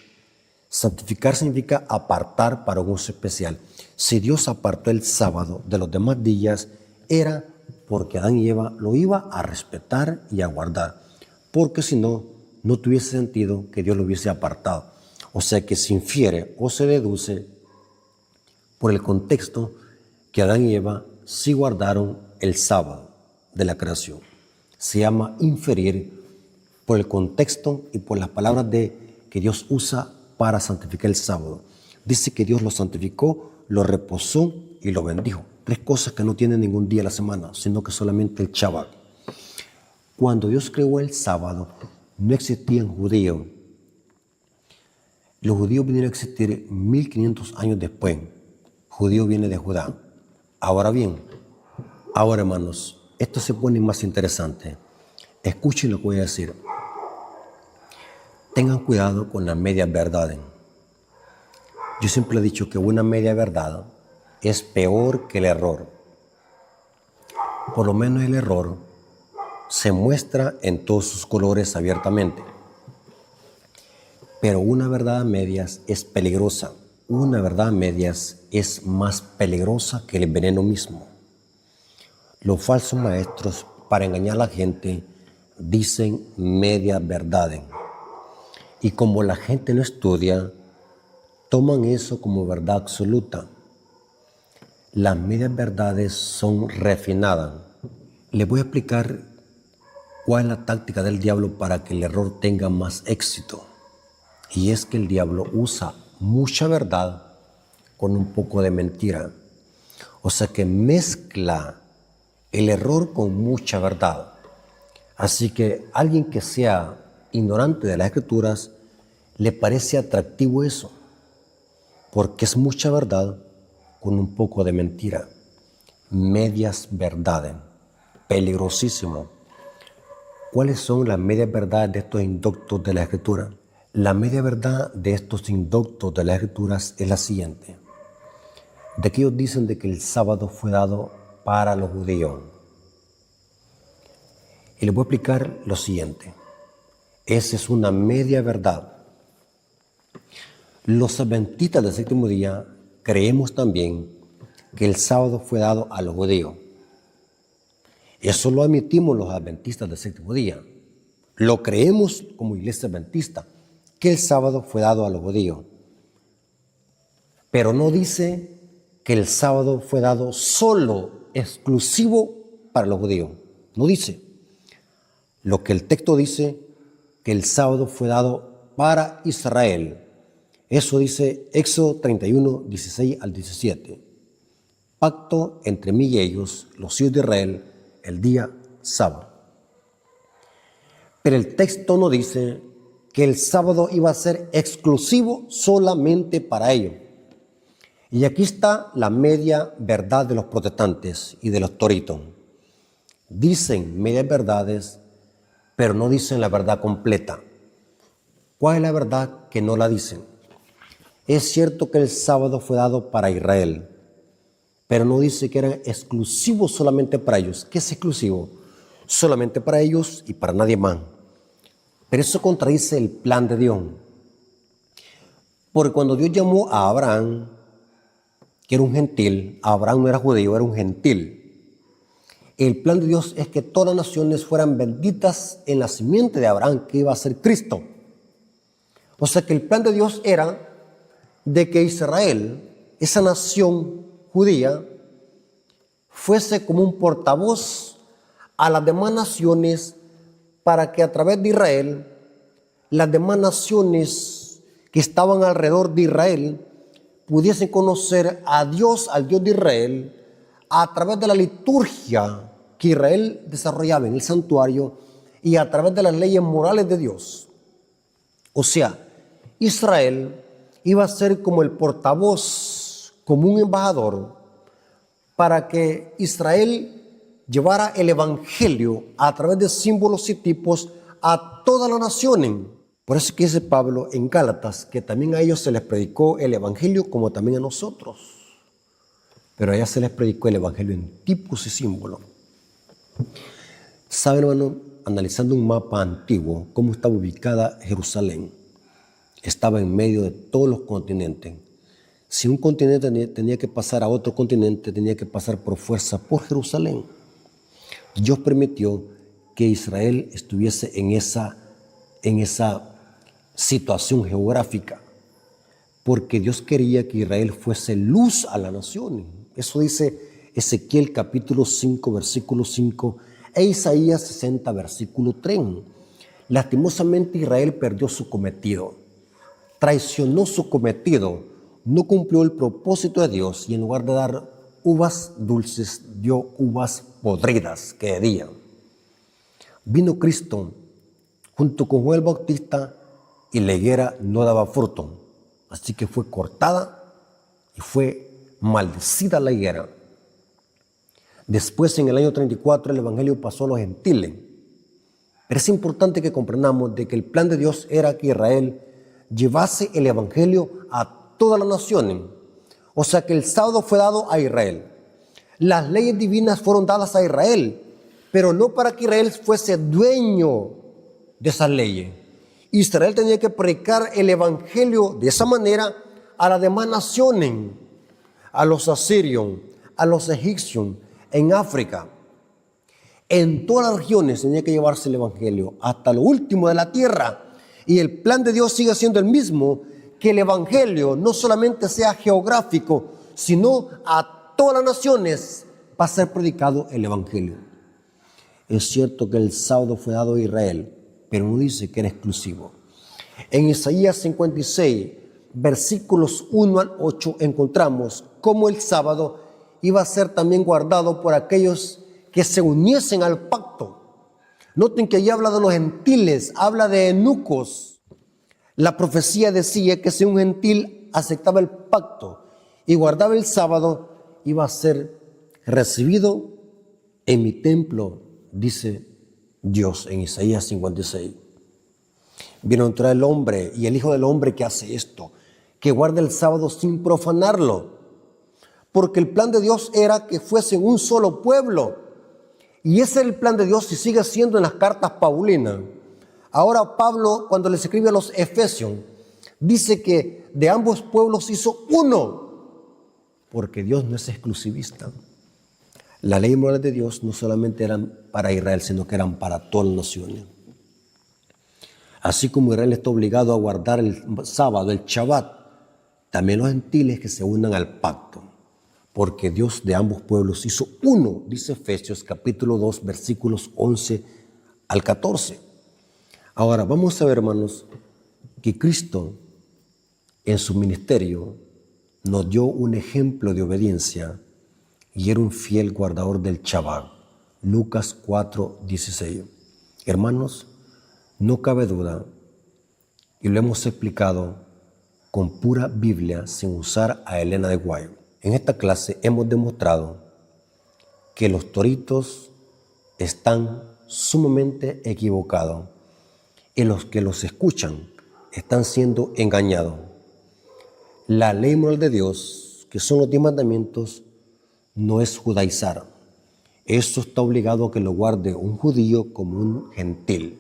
Santificar significa apartar para un uso especial. Si Dios apartó el sábado de los demás días, era porque Adán y Eva lo iba a respetar y a guardar. Porque si no, no tuviese sentido que Dios lo hubiese apartado. O sea que se infiere o se deduce por el contexto que Adán y Eva sí guardaron el sábado de la creación. Se llama inferir por el contexto y por las palabras que Dios usa para santificar el sábado. Dice que Dios lo santificó, lo reposó y lo bendijo. 3 cosas que no tienen ningún día a la semana, sino que solamente el Shabbat. Cuando Dios creó el sábado, no existían judíos. Los judíos vinieron a existir 1500 años después. Judío viene de Judá. Ahora bien, hermanos, esto se pone más interesante. Escuchen lo que voy a decir. Tengan cuidado con las medias verdades. Yo siempre he dicho que una media verdad es peor que el error. Por lo menos el error se muestra en todos sus colores abiertamente. Pero una verdad a medias es peligrosa. Una verdad a medias es más peligrosa que el veneno mismo. Los falsos maestros, para engañar a la gente, dicen medias verdades. Y como la gente no estudia, toman eso como verdad absoluta. Las medias verdades son refinadas. Les voy a explicar cuál es la táctica del diablo para que el error tenga más éxito. Y es que el diablo usa mucha verdad con un poco de mentira. O sea que mezcla el error con mucha verdad. Así que alguien que sea ignorante de las Escrituras, le parece atractivo eso, porque es mucha verdad con un poco de mentira. Medias verdades, peligrosísimo. ¿Cuáles son las medias verdades de estos inductos de la Escritura? La media verdad de estos inductos de las Escrituras es la siguiente. De que ellos dicen de que el sábado fue dado para los judíos. Y les voy a explicar lo siguiente. Esa es una media verdad. Los adventistas del séptimo día creemos también que el sábado fue dado a los judíos. Eso lo admitimos los adventistas del séptimo día. Lo creemos como iglesia adventista, que el sábado fue dado a los judíos. Pero no dice que el sábado fue dado solo, exclusivo para los judíos. No dice. Lo que el texto dice, que el sábado fue dado para Israel. Eso dice Éxodo 31, 16 al 17. Pacto entre mí y ellos, los hijos de Israel, el día sábado. Pero el texto no dice que el sábado iba a ser exclusivo solamente para ellos. Y aquí está la media verdad de los protestantes y de los toritos. Dicen medias verdades, pero no dicen la verdad completa. ¿Cuál es la verdad que no la dicen? Es cierto que el sábado fue dado para Israel, pero no dice que era exclusivo solamente para ellos. ¿Qué es exclusivo? Solamente para ellos y para nadie más. Pero eso contradice el plan de Dios. Porque cuando Dios llamó a Abraham, que era un gentil, Abraham no era judío, era un gentil. El plan de Dios es que todas las naciones fueran benditas en la simiente de Abraham, que iba a ser Cristo. O sea que el plan de Dios era de que Israel, esa nación judía, fuese como un portavoz a las demás naciones para que a través de Israel, las demás naciones que estaban alrededor de Israel pudiesen conocer a Dios, al Dios de Israel, a través de la liturgia que Israel desarrollaba en el santuario y a través de las leyes morales de Dios. O sea, Israel iba a ser como el portavoz, como un embajador, para que Israel llevara el evangelio a través de símbolos y tipos a todas las naciones. Por eso es que dice Pablo en Gálatas que también a ellos se les predicó el evangelio como también a nosotros. Pero a ellas se les predicó el evangelio en tipos y símbolos. ¿Saben, hermano? Analizando un mapa antiguo, cómo estaba ubicada Jerusalén. Estaba en medio de todos los continentes. Si un continente tenía que pasar a otro continente, tenía que pasar por fuerza por Jerusalén. Dios permitió que Israel estuviese en esa situación geográfica, porque Dios quería que Israel fuese luz a las naciones. Eso dice Ezequiel capítulo 5, versículo 5, e Isaías 60, versículo 3. Lastimosamente Israel perdió su cometido, traicionó su cometido, no cumplió el propósito de Dios y en lugar de dar uvas dulces, dio uvas podridas que herían. Vino Cristo junto con Juan el Bautista y la higuera no daba fruto, así que fue cortada y fue maldecida la higuera. Después, en el año 34, el evangelio pasó a los gentiles. Pero es importante que comprendamos de que el plan de Dios era que Israel llevase el evangelio a todas las naciones. O sea que el sábado fue dado a Israel. Las leyes divinas fueron dadas a Israel, pero no para que Israel fuese dueño de esas leyes. Israel tenía que predicar el evangelio de esa manera a las demás naciones, a los asirios, a los egipcios, en África. En todas las regiones tenía que llevarse el evangelio hasta lo último de la tierra. Y el plan de Dios sigue siendo el mismo, que el evangelio no solamente sea geográfico, sino a todas las naciones va a ser predicado el evangelio. Es cierto que el sábado fue dado a Israel, pero no dice que era exclusivo. En Isaías 56, versículos 1 al 8, encontramos cómo el sábado iba a ser también guardado por aquellos que se uniesen al pacto. Noten que allí habla de los gentiles, habla de eunucos. La profecía decía que si un gentil aceptaba el pacto y guardaba el sábado, iba a ser recibido en mi templo, dice Dios en Isaías 56. Vino a entrar el hombre y el Hijo del Hombre que hace esto, que guarda el sábado sin profanarlo. Porque el plan de Dios era que fuesen un solo pueblo. Y ese es el plan de Dios y sigue siendo en las cartas paulinas. Ahora Pablo, cuando les escribe a los Efesios, dice que de ambos pueblos hizo uno, porque Dios no es exclusivista. La ley moral de Dios no solamente eran para Israel, sino que eran para todas las naciones. Así como Israel está obligado a guardar el sábado, el Shabbat, también los gentiles que se unan al pacto. Porque Dios de ambos pueblos hizo uno, dice Efesios capítulo 2, versículos 11 al 14. Ahora vamos a ver, hermanos, que Cristo en su ministerio nos dio un ejemplo de obediencia y era un fiel guardador del Shabbat. Lucas 4, 16. Hermanos, no cabe duda, y lo hemos explicado con pura Biblia sin usar a Elena de White. En esta clase hemos demostrado que los toritos están sumamente equivocados y los que los escuchan están siendo engañados. La ley moral de Dios, que son los 10 mandamientos, no es judaizar. Eso está obligado a que lo guarde un judío como un gentil.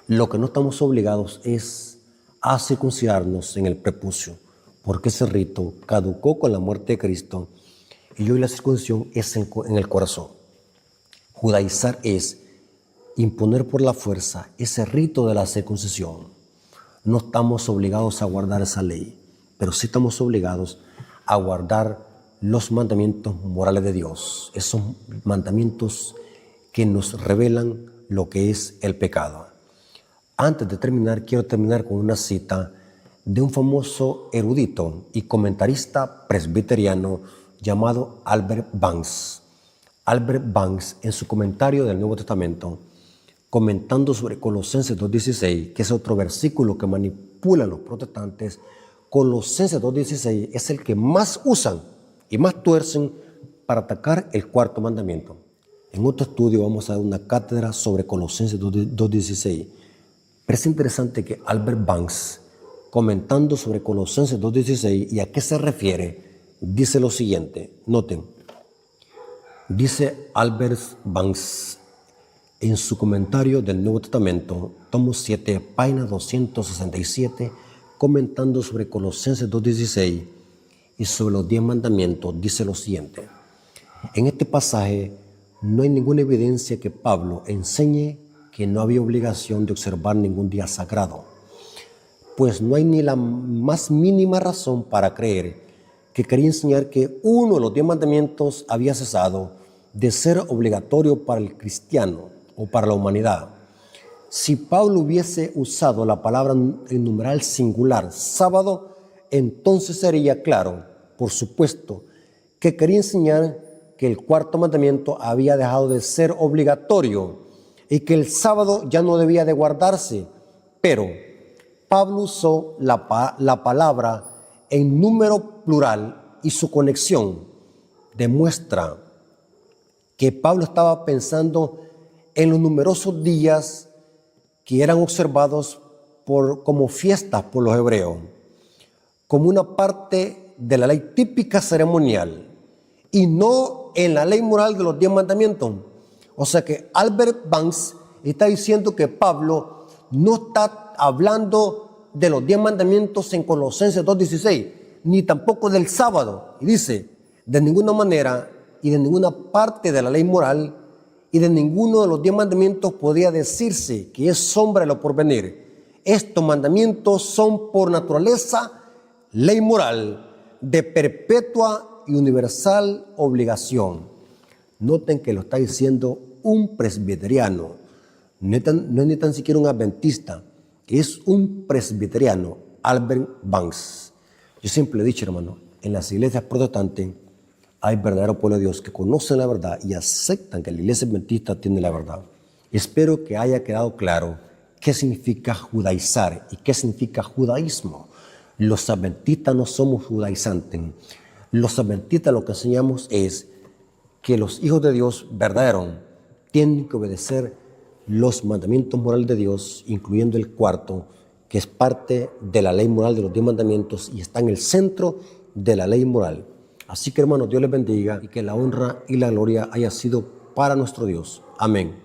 Lo que no estamos obligados es a circuncidarnos en el prepucio, porque ese rito caducó con la muerte de Cristo y hoy la circuncisión es en el corazón. Judaizar es imponer por la fuerza ese rito de la circuncisión. No estamos obligados a guardar esa ley, pero sí estamos obligados a guardar los mandamientos morales de Dios, esos mandamientos que nos revelan lo que es el pecado. Antes de terminar, quiero terminar con una cita de un famoso erudito y comentarista presbiteriano llamado Albert Banks. Albert Banks, en su comentario del Nuevo Testamento, comentando sobre Colosenses 2.16, que es otro versículo que manipulan los protestantes, Colosenses 2.16 es el que más usan y más tuercen para atacar el cuarto mandamiento. En otro estudio vamos a dar una cátedra sobre Colosenses 2.16. Pero es interesante que Albert Banks, comentando sobre Colosenses 2.16 y a qué se refiere, dice lo siguiente. Noten, dice Albert Banks en su comentario del Nuevo Testamento, tomo 7, página 267, comentando sobre Colosenses 2.16 y sobre los 10 mandamientos, dice lo siguiente. En este pasaje no hay ninguna evidencia que Pablo enseñe que no había obligación de observar ningún día sagrado, pues no hay ni la más mínima razón para creer que quería enseñar que uno de los 10 mandamientos había cesado de ser obligatorio para el cristiano o para la humanidad. Si Pablo hubiese usado la palabra en numeral singular, sábado, entonces sería claro, por supuesto, que quería enseñar que el cuarto mandamiento había dejado de ser obligatorio y que el sábado ya no debía de guardarse. Pero Pablo usó la palabra en número plural y su conexión demuestra que Pablo estaba pensando en los numerosos días que eran observados como fiestas por los hebreos, como una parte de la ley típica ceremonial y no en la ley moral de los 10 mandamientos. O sea que Albert Banks está diciendo que Pablo no está hablando de los 10 mandamientos en Colosenses 2.16, ni tampoco del sábado. Y dice, de ninguna manera y de ninguna parte de la ley moral y de ninguno de los 10 mandamientos podía decirse que es sombra de lo porvenir. Estos mandamientos son por naturaleza ley moral de perpetua y universal obligación. Noten que lo está diciendo un presbiteriano, no es ni tan siquiera un adventista, es un presbiteriano, Albert Banks. Yo siempre he dicho, hermano, en las iglesias protestantes hay verdadero pueblo de Dios que conocen la verdad y aceptan que la iglesia adventista tiene la verdad. Espero que haya quedado claro qué significa judaizar y qué significa judaísmo. Los adventistas no somos judaizantes. Los adventistas lo que enseñamos es que los hijos de Dios verdaderos tienen que obedecer los mandamientos morales de Dios, incluyendo el cuarto, que es parte de la ley moral de los 10 mandamientos y está en el centro de la ley moral. Así que, hermanos, Dios les bendiga y que la honra y la gloria haya sido para nuestro Dios. Amén.